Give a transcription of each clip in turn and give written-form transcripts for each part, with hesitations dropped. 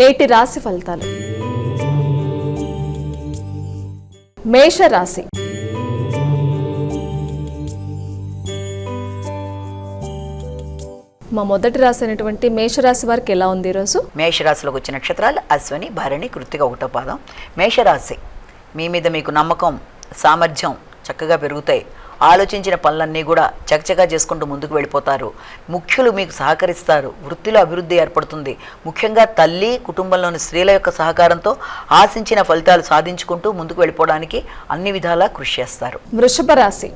నేటి రాశి ఫలితాలు. మేషరాశి. మా మొదటి రాశి అయినటువంటి మేషరాశి వారికి ఎలా ఉంది ఈరోజు? మేషరాశిలోకి వచ్చిన నక్షత్రాలు అశ్విని, భరణి, కృత్తిక 1వ పాదం. మేషరాశి, మీ మీద మీకు నమ్మకం, సామర్థ్యం చక్కగా పెరుగుతాయి. ఆలోచించిన పనులన్నీ కూడా చకచకా చేసుకుంటూ ముందుకు వెళ్ళిపోతారు. ముఖ్యులు మీకు సహకరిస్తారు. వృత్తిలో అభివృద్ధి ఏర్పడుతుంది. ముఖ్యంగా తల్లి, కుటుంబంలోని స్త్రీల యొక్క సహకారంతో ఆశించిన ఫలితాలు సాధించుకుంటూ ముందుకు వెళ్ళిపోవడానికి అన్ని విధాలా కృషి చేస్తారు. వృషభ రాశి.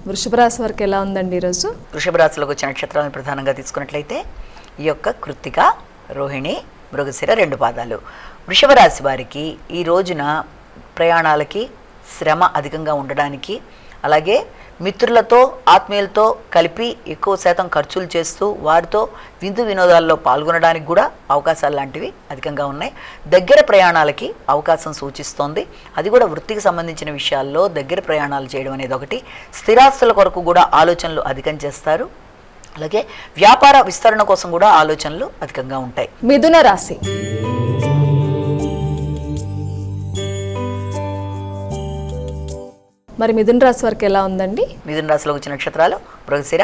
వృషభ రాశి వారికి ఎలా ఉందండి ఈరోజు? వృషభ రాశిలోకి వచ్చిన నక్షత్రాలను ప్రధానంగా తీసుకున్నట్లయితే ఈ యొక్క కృత్తిక, రోహిణి, మృగశిర 2 పాదాలు. వృషభ రాశి వారికి ఈ రోజున ప్రయాణాలకి శ్రమ అధికంగా ఉండడానికి, అలాగే మిత్రులతో, ఆత్మీయులతో కలిపి ఎక్కువ శాతం ఖర్చులు చేస్తూ వారితో విందు వినోదాల్లో పాల్గొనడానికి కూడా అవకాశాలు లాంటివి అధికంగా ఉన్నాయి. దగ్గర ప్రయాణాలకి అవకాశం సూచిస్తోంది. అది కూడా వృత్తికి సంబంధించిన విషయాల్లో దగ్గర ప్రయాణాలు చేయడం అనేది ఒకటి. స్థిరాస్తుల కొరకు కూడా ఆలోచనలు అధికం చేస్తారు. అలాగే వ్యాపార విస్తరణ కోసం కూడా ఆలోచనలు అధికంగా ఉంటాయి. మిథున రాశి. మరి మిథున రాశి వారికి ఎలా ఉందండి? మిథున రాశిలో వచ్చిన నక్షత్రాలు మృగశిర,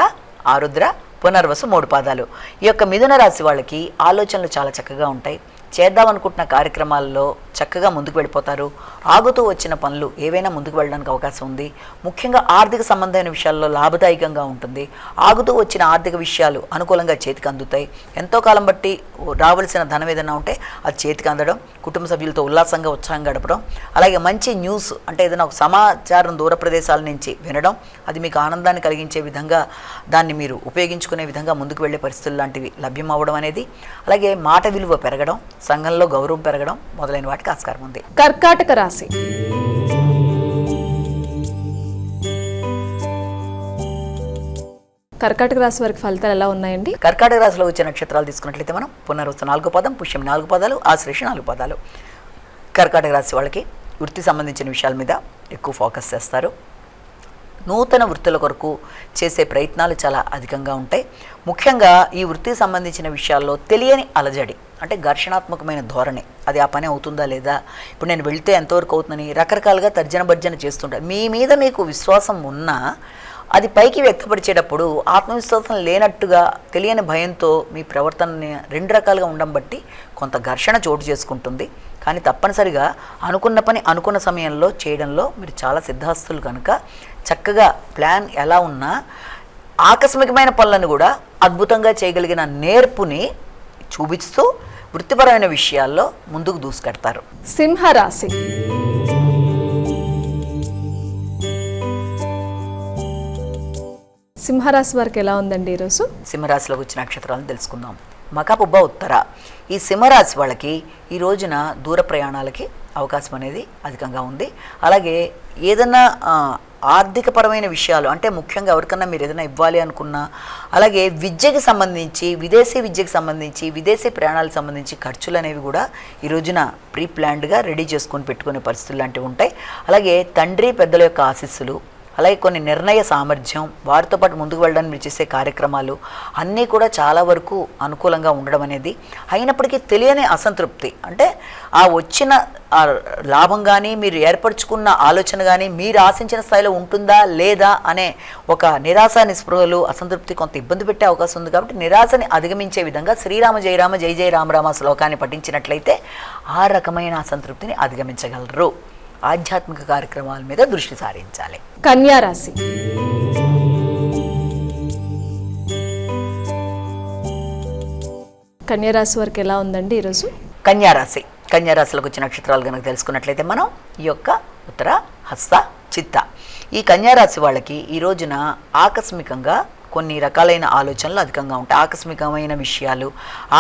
ఆరుద్ర, పునర్వసు 3 పాదాలు. ఈ యొక్క మిథున రాశి వాళ్ళకి ఆలోచనలు చాలా చక్కగా ఉంటాయి. చేద్దామనుకుంటున్న కార్యక్రమాల్లో చక్కగా ముందుకు వెళ్ళిపోతారు. ఆగుతూ వచ్చిన పనులు ఏవైనా ముందుకు వెళ్ళడానికి అవకాశం ఉంది. ముఖ్యంగా ఆర్థిక సంబంధమైన విషయాల్లో లాభదాయకంగా ఉంటుంది. ఆగుతూ వచ్చిన ఆర్థిక విషయాలు అనుకూలంగా చేతికి అందుతాయి. ఎంతో కాలం బట్టి రావాల్సిన ధనం ఏదైనా ఉంటే అది చేతికి అందడం, కుటుంబ సభ్యులతో ఉల్లాసంగా ఉత్సాహంగా గడపడం, అలాగే మంచి న్యూస్ అంటే ఏదైనా ఒక సమాచారం దూర ప్రదేశాల నుంచి వినడం, అది మీకు ఆనందాన్ని కలిగించే విధంగా దాన్ని మీరు ఉపయోగించుకునే విధంగా ముందుకు వెళ్ళే పరిస్థితులు లాంటివి లభ్యం అవ్వడం అనేది, అలాగే మాట విలువ పెరగడం, సంఘంలో గౌరవం పెరగడం మొదలైన వాటికి ఆస్కారం ఉంది. కర్కాటక రాశి. కర్కాటక రాశి వారికి ఫలితాలు ఎలా ఉన్నాయండి? కర్కాటక రాశిలో వచ్చే నక్షత్రాలు తీసుకున్నట్లయితే మనం పునర్వసు 4వ పాదం, పుష్యం 4 పాదాలు, ఆశ్లేష 4 పాదాలు. కర్కాటక రాశి వాళ్ళకి వృత్తి సంబంధించిన విషయాల మీద ఎక్కువ ఫోకస్ చేస్తారు. నూతన వృత్తుల కొరకు చేసే ప్రయత్నాలు చాలా అధికంగా ఉంటాయి. ముఖ్యంగా ఈ వృత్తికి సంబంధించిన విషయాల్లో తెలియని అలజడి అంటే ఘర్షణాత్మకమైన ధోరణి, అది ఆ పని అవుతుందా లేదా, ఇప్పుడు నేను వెళితే ఎంతవరకు అవుతుందని రకరకాలుగా తర్జన భర్జన చేస్తుంటారు. మీ మీద మీకు విశ్వాసం ఉన్నా అది పైకి వ్యక్తపరిచేటప్పుడు ఆత్మవిశ్వాసం లేనట్టుగా తెలియని భయంతో మీ ప్రవర్తనని 2 రకాలుగా ఉండడం బట్టి కొంత ఘర్షణ చోటు చేసుకుంటుంది. కానీ తప్పనిసరిగా అనుకున్న పని అనుకున్న సమయంలో చేయడంలో మీరు చాలా సిద్ధాస్తులు కనుక చక్కగా ప్లాన్ ఎలా ఉన్నా ఆకస్మికమైన పనులను కూడా అద్భుతంగా చేయగలిగిన నేర్పుని చూపిస్తూ వృత్తిపరమైన విషయాల్లో ముందుకు దూసుకెడతారు. సింహరాశి. సింహరాశి వారికి ఎలా ఉందండి ఈరోజు? సింహరాశిలోకి వచ్చిన నక్షత్రాలను తెలుసుకుందాం. మకపుబ్బ, ఉత్తర. ఈ సింహరాశి వాళ్ళకి ఈ రోజున దూర ప్రయాణాలకి అవకాశం అనేది అధికంగా ఉంది. అలాగే ఏదైనా ఆర్థికపరమైన విషయాలు అంటే ముఖ్యంగా ఎవరికన్నా మీరు ఏదైనా ఇవ్వాలి అనుకున్నా, అలాగే విద్యకి సంబంధించి, విదేశీ విద్యకి సంబంధించి, విదేశీ ప్రయాణాలకు సంబంధించి ఖర్చులు అనేవి కూడా ఈ రోజున ప్రీ ప్లాన్డ్గా రెడీ చేసుకొని పెట్టుకునే పరిస్థితులు లాంటివి ఉంటాయి. అలాగే తండ్రి పెద్దల యొక్క ఆశీస్సులు, అలాగే కొన్ని నిర్ణయ సామర్థ్యం, వారితో పాటు ముందుకు వెళ్ళడానికి మీరు చేసే కార్యక్రమాలు అన్నీ కూడా చాలా వరకు అనుకూలంగా ఉండడం అనేది, అయినప్పటికీ తెలియని అసంతృప్తి అంటే ఆ వచ్చిన లాభం కానీ మీరు ఏర్పరచుకున్న ఆలోచన కానీ మీరు ఆశించిన స్థాయిలో ఉంటుందా లేదా అనే ఒక నిరాశ, నిస్పృహలు, అసంతృప్తి కొంత ఇబ్బంది పెట్టే అవకాశం ఉంది. కాబట్టి నిరాశని అధిగమించే విధంగా శ్రీరామ జయరామ జయ జయ రామరామ శ్లోకాన్ని పఠించినట్లయితే ఆ రకమైన అసంతృప్తిని అధిగమించగలరు. ఆధ్యాత్మిక కార్యక్రమాల మీద దృష్టి సారించాలి. కన్యా రాశి. కన్యా రాశి వారికి ఎలా ఉందండి ఈరోజు? కన్యారాశి. కన్యారాశిలోకి వచ్చిన నక్షత్రాలు కనుక తెలుసుకున్నట్లయితే మనం ఈ యొక్క ఉత్తర, హస్త, చిత్త. ఈ కన్యారాశి వాళ్ళకి ఈ రోజున ఆకస్మికంగా కొన్ని రకాలైన ఆలోచనలు అధికంగా ఉంటాయి. ఆకస్మికమైన విషయాలు,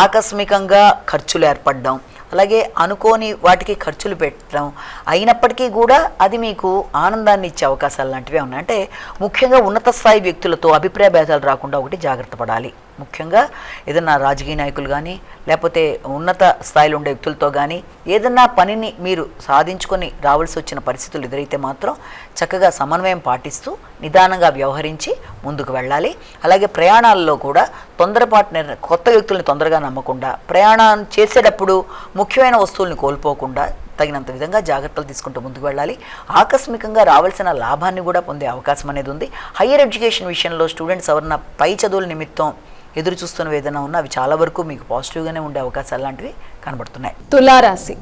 ఆకస్మికంగా ఖర్చులు ఏర్పడడం, అలాగే అనుకోని వాటికి ఖర్చులు పెట్టడం, అయినప్పటికీ కూడా అది మీకు ఆనందాన్ని ఇచ్చే అవకాశాలు లాంటివే ఉన్నాయి. అంటే ముఖ్యంగా ఉన్నత స్థాయి వ్యక్తులతో అభిప్రాయ భేదాలు రాకుండా ఒకటి జాగ్రత్త పడాలి. ముఖ్యంగా ఏదన్నా రాజకీయ నాయకులు కానీ లేకపోతే ఉన్నత స్థాయిలో ఉండే వ్యక్తులతో కానీ ఏదన్నా పనిని మీరు సాధించుకొని రావాల్సి వచ్చిన పరిస్థితులు ఎదురైతే మాత్రం చక్కగా సమన్వయం పాటిస్తూ నిదానంగా వ్యవహరించి ముందుకు వెళ్ళాలి. అలాగే ప్రయాణాల్లో కూడా తొందరపాటు కొత్త వ్యక్తుల్ని తొందరగా నమ్మకుండా, ప్రయాణం చేసేటప్పుడు ముఖ్యమైన వస్తువుల్ని కోల్పోకుండా తగినంత విధంగా జాగ్రత్తలు తీసుకుంటూ ముందుకు వెళ్ళాలి. ఆకస్మికంగా రావాల్సిన లాభాన్ని కూడా పొందే అవకాశం అనేది ఉంది. హయ్యర్ ఎడ్యుకేషన్ విషయంలో స్టూడెంట్స్ ఎవరన్నా పై చదువుల నిమిత్తం ఎదురు చూస్తున్నవి ఏదైనా ఉన్నా అవి చాలా వరకు మీకు పాజిటివ్గానే ఉండే అవకాశాలు లాంటివి కనబడుతున్నాయి. తులారాశి.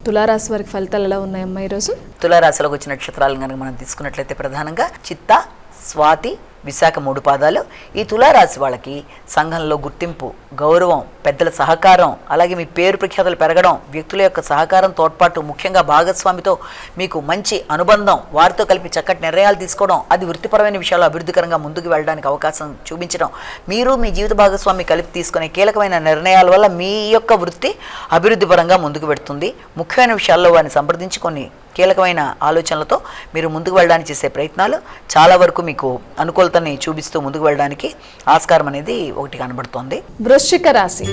తులారాశి వారికి ఫలితాలు ఎలా ఉన్నాయమ్మా ఈరోజు? తులారాశిలోకి వచ్చిన నక్షత్రాలను కనుక మనం తీసుకున్నట్లయితే ప్రధానంగా చిత్త, స్వాతి, విశాఖ 3 పాదాలు. ఈ తులారాశి వాళ్ళకి సంఘంలో గుర్తింపు, గౌరవం, పెద్దల సహకారం, అలాగే మీ పేరు ప్రఖ్యాతలు పెరగడం, వ్యక్తుల యొక్క సహకారం, తోడ్పాటు, ముఖ్యంగా భాగస్వామితో మీకు మంచి అనుబంధం, వారితో కలిపి చక్కటి నిర్ణయాలు తీసుకోవడం, అది వృత్తిపరమైన విషయాలు అభివృద్ధికరంగా ముందుకు వెళ్ళడానికి అవకాశం చూపించడం, మీరు మీ జీవిత భాగస్వామి కలిపి తీసుకునే కీలకమైన నిర్ణయాల వల్ల మీ యొక్క వృత్తి అభివృద్ధి పరంగా ముందుకు పెడుతుంది. ముఖ్యమైన విషయాల్లో వారిని సంప్రదించి కొన్ని కీలకమైన ఆలోచనలతో మీరు ముందుకు వెళ్ళడానికి చేసే ప్రయత్నాలు చాలా వరకు మీకు అనుకూలతని చూపిస్తూ ముందుకు వెళ్ళడానికి ఆస్కారం అనేది ఒకటి కనబడుతోంది. వృశ్చిక రాశి.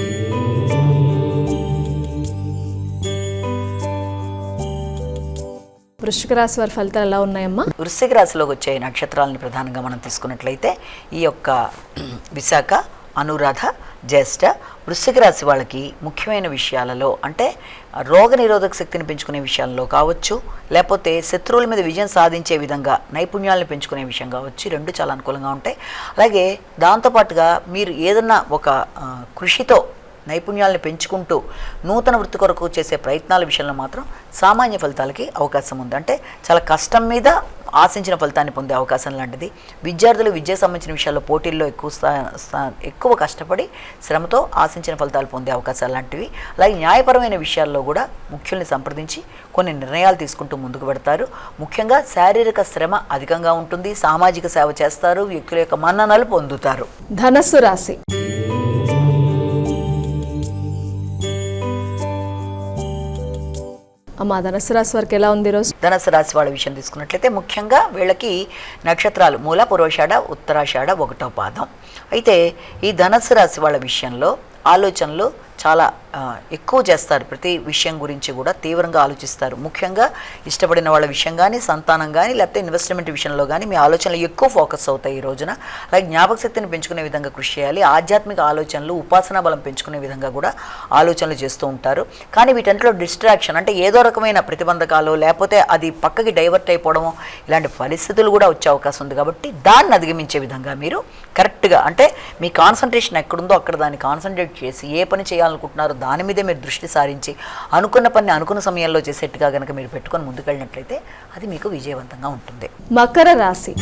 వృశ్చిక రాశి వారి ఫలితాలు ఎలా ఉన్నాయమ్మా? వృశ్చిక రాశిలోకి వచ్చే నక్షత్రాలని ప్రధానంగా మనం తీసుకున్నట్లయితే ఈ యొక్క విశాఖ, అనురాధ, జ్యేష్ఠ, వృశ్చిక రాశి వాళ్ళకి ముఖ్యమైన విషయాలలో అంటే రోగ నిరోధక శక్తిని పెంచుకునే విషయాల్లో కావచ్చు, లేకపోతే శత్రువుల మీద విజయం సాధించే విధంగా నైపుణ్యాలను పెంచుకునే విషయం కావచ్చు, 2 చాలా అనుకూలంగా ఉంటాయి. అలాగే దాంతోపాటుగా మీరు ఏదన్నా ఒక కృషితో నైపుణ్యాలను పెంచుకుంటూ నూతన వృత్తి కొరకు చేసే ప్రయత్నాల విషయంలో మాత్రం సామాన్య ఫలితాలకి అవకాశం ఉంది. అంటే చాలా కష్టం మీద ఆశించిన ఫలితాన్ని పొందే అవకాశం లాంటిది. విద్యార్థులు విద్యకు సంబంధించిన విషయాల్లో పోటీల్లో ఎక్కువ కష్టపడి శ్రమతో ఆశించిన ఫలితాలు పొందే అవకాశాలు లాంటివి. అలాగే న్యాయపరమైన విషయాల్లో కూడా ముఖ్యుల్ని సంప్రదించి కొన్ని నిర్ణయాలు తీసుకుంటూ ముందుకు పెడతారు. ముఖ్యంగా శారీరక శ్రమ అధికంగా ఉంటుంది. సామాజిక సేవ చేస్తారు. వ్యక్తుల యొక్క మన్ననలు పొందుతారు. ధనస్సు రాశి. అమ్మా ధనుసు రాశి వారికి ఎలా ఉంది ఈరోజు? ధనుసు రాశి వాళ్ళ విషయం తీసుకున్నట్లయితే ముఖ్యంగా వీళ్ళకి నక్షత్రాలు మూల, పూర్వాషాఢ, ఉత్తరాషాఢ 1వ పాదం. అయితే ఈ ధనుసు రాశి వాళ్ళ విషయంలో ఆలోచనలు చాలా ఎక్కువ చేస్తారు. ప్రతి విషయం గురించి కూడా తీవ్రంగా ఆలోచిస్తారు. ముఖ్యంగా ఇష్టపడిన వాళ్ళ విషయం కానీ, సంతానం కానీ, లేకపోతే ఇన్వెస్ట్మెంట్ విషయంలో కానీ మీ ఆలోచనలు ఎక్కువ ఫోకస్ అవుతాయి ఈ రోజున. అలాగే జ్ఞాపక శక్తిని పెంచుకునే విధంగా కృషి చేయాలి. ఆధ్యాత్మిక ఆలోచనలు, ఉపాసనా బలం పెంచుకునే విధంగా కూడా ఆలోచనలు చేస్తూ ఉంటారు. కానీ వీటంట్లో డిస్ట్రాక్షన్ అంటే ఏదో రకమైన ప్రతిబంధకాలు లేకపోతే అది పక్కకి డైవర్ట్ అయిపోవడము ఇలాంటి పరిస్థితులు కూడా వచ్చే అవకాశం ఉంది. కాబట్టి దాన్ని అధిగమించే విధంగా మీరు కరెక్ట్గా అంటే మీ కాన్సన్ట్రేషన్ ఎక్కడుందో అక్కడ దాన్ని కాన్సన్ట్రేట్ చేసి ఏ పని చేయాలనుకుంటున్నారో దాని మీదే మీరు దృష్టి సారించి అనుకున్న పని అనుకున్న సమయంలో చేసేట్టుగా కనుక మీరు పెట్టుకొని ముందుకెళ్ళినట్లయితే అది మీకు విజయవంతంగా ఉంటుంది. మకర రాశి.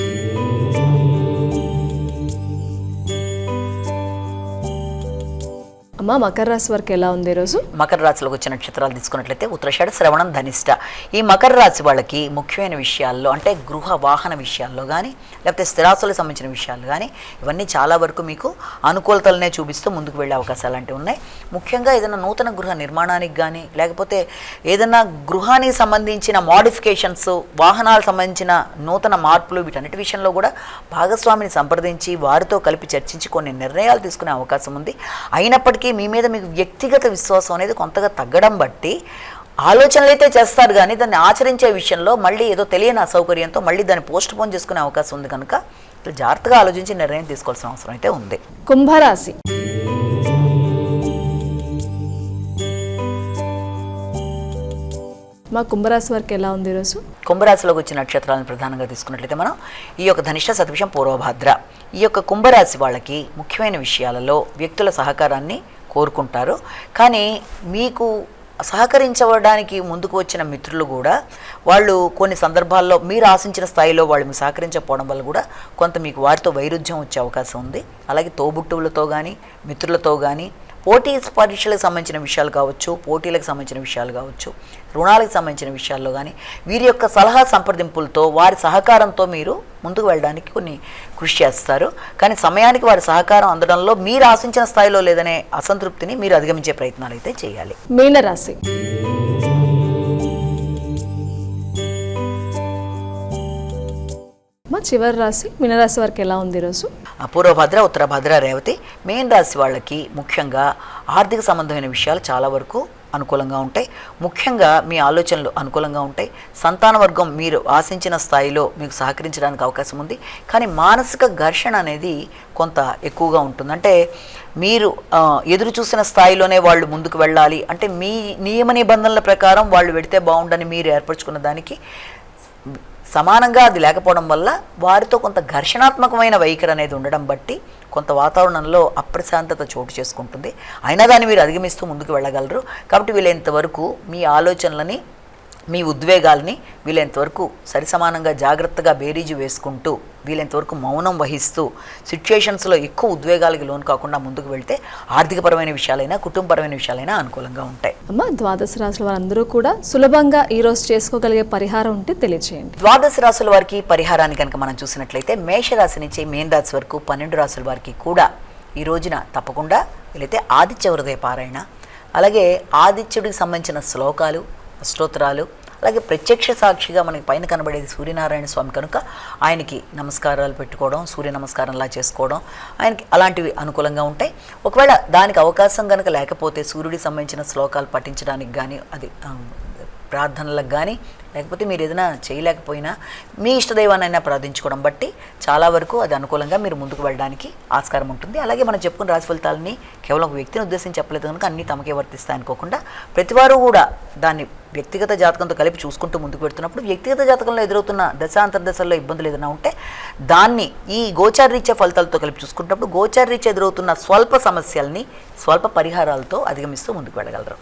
అమ్మా మకర రాశి వారికి ఎలా ఉంది ఈరోజు? మకర రాశిలోకి వచ్చిన నక్షత్రాలు తీసుకున్నట్లయితే ఉత్తరాషాఢ, శ్రవణం, ధనిష్ట. ఈ మకర రాశి వాళ్ళకి ముఖ్యమైన విషయాల్లో అంటే గృహ వాహన విషయాల్లో కానీ లేకపోతే స్థిరాస్తులకు సంబంధించిన విషయాలు కానీ ఇవన్నీ చాలా వరకు మీకు అనుకూలతలనే చూపిస్తూ ముందుకు వెళ్ళే అవకాశాలు అంటే ఉన్నాయి. ముఖ్యంగా ఏదైనా నూతన గృహ నిర్మాణానికి కానీ లేకపోతే ఏదైనా గృహానికి సంబంధించిన మోడిఫికేషన్స్, వాహనాలకు సంబంధించిన నూతన మార్పులు వీటన్నిటి విషయంలో కూడా భాగస్వామిని సంప్రదించి వారితో కలిపి చర్చించి కొన్ని నిర్ణయాలు తీసుకునే అవకాశం ఉంది. అయినప్పటికీ మీ మీద మీకు వ్యక్తిగత విశ్వాసం అనేది కొంతగా తగ్గడం బట్టి ఆలోచనలు అయితే చేస్తారు కానీ దాన్ని ఆచరించే విషయంలో మళ్ళీ ఏదో తెలియని అసౌకర్యంతో మళ్ళీ దాన్ని పోస్ట్ పోన్ చేసుకునే అవకాశం ఉంది. కనుక జాగ్రత్తగా ఆలోచించి నిర్ణయం తీసుకోవాల్సిన అవసరం అయితే ఉంది. కుంభరాశి. మా కుంభరాశి వారికి ఎలా ఉంది ఈరోజు? కుంభరాశిలోకి వచ్చిన నక్షత్రాలను ప్రధానంగా తీసుకున్నట్లయితే మనం ఈ యొక్క ధనిష్ట, శతభిషం, పూర్వభాద్ర. ఈ యొక్క కుంభరాశి వాళ్ళకి ముఖ్యమైన విషయాలలో వ్యక్తుల సహకారాన్ని కోరుకుంటారు. కానీ మీకు సహకరించడానికి ముందుకు వచ్చిన మిత్రులు కూడా వాళ్ళు కొన్ని సందర్భాల్లో మీరు ఆశించిన స్థాయిలో వాళ్ళు మీకు సహకరించకపోవడం వల్ల కూడా కొంత మీకు వారితో వైరుధ్యం వచ్చే అవకాశం ఉంది. అలాగే తోబుట్టువులతో కానీ మిత్రులతో కానీ పోటీ పరీక్షలకు సంబంధించిన విషయాలు కావచ్చు, పోటీలకు సంబంధించిన విషయాలు కావచ్చు, రుణాలకు సంబంధించిన విషయాల్లో కానీ వీరి యొక్క సలహా సంప్రదింపులతో వారి సహకారంతో మీరు ముందుకు వెళ్ళడానికి కొన్ని కృషి చేస్తారు. కానీ సమయానికి వారి సహకారం అందడంలో మీరు ఆశించిన స్థాయిలో లేదనే అసంతృప్తిని మీరు అధిగమించే ప్రయత్నాలు అయితే చేయాలి. మీనరాశి. అమ్మ చివరి రాశి మీనరాశి వారికి ఎలా ఉంది ఈరోజు? పూర్వభద్ర, ఉత్తరభద్ర, రేవతి, మేన్ రాశి వాళ్ళకి ముఖ్యంగా ఆర్థిక సంబంధమైన విషయాలు చాలా వరకు అనుకూలంగా ఉంటాయి. ముఖ్యంగా మీ ఆలోచనలు అనుకూలంగా ఉంటాయి. సంతాన వర్గం మీరు ఆశించిన స్థాయిలో మీకు సహకరించడానికి అవకాశం ఉంది. కానీ మానసిక ఘర్షణ అనేది కొంత ఎక్కువగా ఉంటుంది. అంటే మీరు ఎదురు చూసిన స్థాయిలోనే వాళ్ళు ముందుకు వెళ్ళాలి అంటే మీ నియమ నిబంధనల ప్రకారం వాళ్ళు వెడితే బాగుండని మీరు ఏర్పరచుకున్న దానికి సమానంగా అది లేకపోవడం వల్ల వారితో కొంత ఘర్షణాత్మకమైన వైఖరి అనేది ఉండడం బట్టి కొంత వాతావరణంలో అప్రశాంతత చోటు చేసుకుంటుంది. అయినా దాన్ని మీరు అధిగమిస్తూ ముందుకు వెళ్ళగలరు. కాబట్టి వీలైనంతవరకు మీ ఆలోచనలని, మీ ఉద్వేగాల్ని వీలైనంతవరకు సరిసమానంగా జాగ్రత్తగా బేరీజు వేసుకుంటూ వీలైనంతవరకు మౌనం వహిస్తూ సిచ్యుయేషన్స్లో ఎక్కువ ఉద్వేగాలకి లోను కాకుండా ముందుకు వెళ్తే ఆర్థికపరమైన విషయాలైనా కుటుంబపరమైన విషయాలైనా అనుకూలంగా ఉంటాయి. అమ్మ ద్వాదశ రాశుల వారందరూ కూడా సులభంగా ఈరోజు చేసుకోగలిగే పరిహారం ఉంటే తెలియచేయండి. ద్వాదశ రాశుల వారికి పరిహారాన్ని కనుక మనం చూసినట్లయితే మేషరాశి నుంచి మేన్ రాశి వరకు 12 రాశుల వారికి కూడా ఈ రోజున తప్పకుండా వీలైతే ఆదిత్య హృదయ పారాయణ, అలాగే ఆదిత్యుడికి సంబంధించిన శ్లోకాలు, స్తోత్రాలు, అలాగే ప్రత్యక్ష సాక్షిగా మనకి పైన కనబడేది సూర్యనారాయణ స్వామి కనుక ఆయనకి నమస్కారాలు పెట్టుకోవడం, సూర్య నమస్కారంలా చేసుకోవడం ఆయనకి అలాంటివి అనుకూలంగా ఉంటాయి. ఒకవేళ దానికి అవకాశం కనుక లేకపోతే సూర్యుడికి సంబంధించిన శ్లోకాలు పఠించడానికి కానీ, అది ప్రార్థనలకు కానీ, లేకపోతే మీరు ఏదైనా చేయలేకపోయినా మీ ఇష్టదైవాన్నైనా ప్రార్థించుకోవడం బట్టి చాలా వరకు అది అనుకూలంగా మీరు ముందుకు వెళ్ళడానికి ఆస్కారం ఉంటుంది. అలాగే మనం చెప్పుకున్న రాశి ఫలితాలని కేవలం ఒక వ్యక్తిని ఉద్దేశించి చెప్పలేదు కనుక అన్నీ తమకే వర్తిస్తాయి అనుకోకుండా ప్రతివారు కూడా దాన్ని వ్యక్తిగత జాతకంతో కలిపి చూసుకుంటూ ముందుకు పెడుతున్నప్పుడు వ్యక్తిగత జాతకంలో ఎదురవుతున్న దశాంతర్దశల్లో ఇబ్బందులు ఏదైనా ఉంటే దాన్ని ఈ గోచారరీత్యా ఫలితాలతో కలిపి చూసుకుంటున్నప్పుడు గోచారరీత్యా ఎదురవుతున్న స్వల్ప సమస్యల్ని స్వల్ప పరిహారాలతో అధిగమిస్తూ ముందుకు వెళ్ళగలరు.